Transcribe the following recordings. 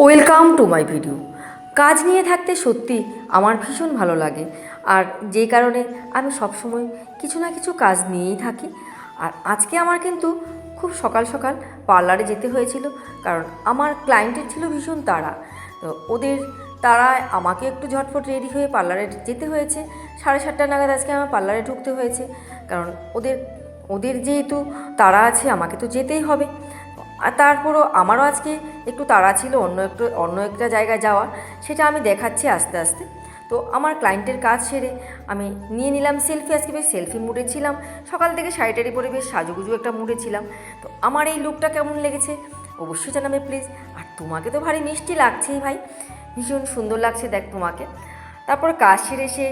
Welcome to my video. কাজ নিয়ে থাকতে সত্যি আমার ভীষণ ভালো লাগে, আর যেই কারণে আমি সবসময় কিছু না কিছু কাজ নিয়েই থাকি। আর আজকে আমার কিন্তু খুব সকাল সকাল পার্লারে যেতে হয়েছিল, কারণ আমার ক্লায়েন্টের ছিল ভীষণ তাড়া। তো ওদের তাড়ায় আমাকে একটু ঝটফট রেডি হয়ে পার্লারে যেতে হয়েছে। 7:30 নাগাদ আজকে আমার পার্লারে ঢুকতে হয়েছে, কারণ ওদের ওদের যেহেতু তাড়া আছে আমাকে তো যেতেই হবে। আর তারপরও আমারও আজকে একটু তাড়া ছিল অন্য একটা জায়গায় যাওয়ার, সেটা আমি দেখাচ্ছি আস্তে আস্তে। তো আমার ক্লায়েন্টের কাজ সেরে আমি নিয়ে নিলাম সেলফি। আজকে বেশ সেলফি মুডে ছিলাম, সকাল থেকে শাড়ি পরে বেশ সাজুগুজু একটা মুডে ছিলাম। তো আমার এই লুকটা কেমন লেগেছে অবশ্যই জানাবে প্লিজ। আর তোমাকে তো ভারী মিষ্টি লাগছেই ভাই, ভীষণ সুন্দর লাগছে দেখ তোমাকে। তারপর কাজ সেরে সে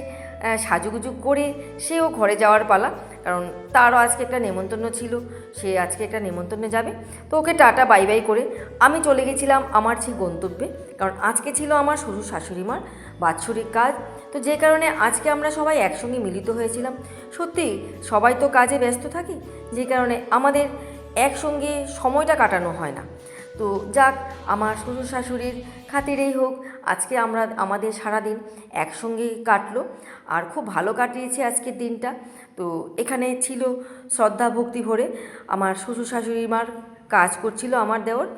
সাজুগুজু করে সেও ঘরে যাওয়ার পালা, কারণ তারও আজকে একটা নেমন্তন্ন ছিল, সে আজকে একটা নেমন্তন্নে যাবে। তো ওকে টাটা বাই বাই করে আমি চলে গেছিলাম আমার সেই গন্তব্যে, কারণ আজকে ছিল আমার শ্বশুর শাশুড়ি মার বাৎসরিক কাজ। তো যে কারণে আজকে আমরা সবাই একসঙ্গে মিলিত হয়েছিলাম। সত্যি সবাই তো কাজে ব্যস্ত থাকি, যে কারণে আমাদের একসঙ্গে সময়টা কাটানো হয় না। তো যাক, আমার শ্বশুর শাশুড়ির খাতিরেই হোক আজকে আমাদের সারাদিন একসঙ্গেই কাটলো, আর খুব ভালো কাটিয়েছে আজকের দিনটা। তো এখানে ছিল শ্রদ্ধা ভক্তি ভরে আমার শ্বশুর শাশুড়ি মার কাজ করছিল আমার দেওর।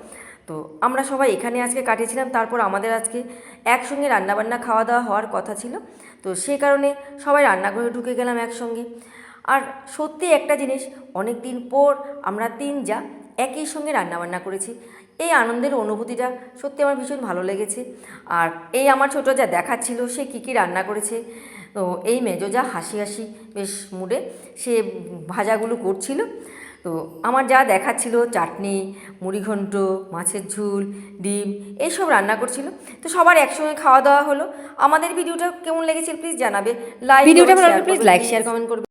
তো আমরা সবাই এখানে আজকে কাটিয়েছিলাম। তারপর আমাদের আজকে একসঙ্গে রান্নাবান্না খাওয়া দাওয়া হওয়ার কথা ছিল, তো সে কারণে সবাই রান্নাঘরে ঢুকে গেলাম একসঙ্গে। আর সত্যি একটা জিনিস, অনেক দিন পর আমরা 3 যা একই সঙ্গে রান্নাবান্না করেছি। এই আনন্দের অনুভূতিটা সত্যি আমার ভীষণ ভালো লেগেছে। আর এই আমার ছোটো যা দেখাচ্ছিল সে কী কী রান্না করেছে। তো এই মেজো যা হাসি হাসি বেশ মুডে সে ভাজাগুলো করছিল। তো আমার যা দেখাচ্ছিল চাটনি, মুড়িঘণ্ট, মাছের ঝোল, ডিম এইসব রান্না করছিল। তো সবার একসঙ্গে খাওয়া দাওয়া হলো। আমাদের ভিডিওটা কেমন লেগেছে প্লিজ জানাবে। ভিডিওটা ভালো লাগলে প্লিজ লাইক শেয়ার কমেন্ট করবে।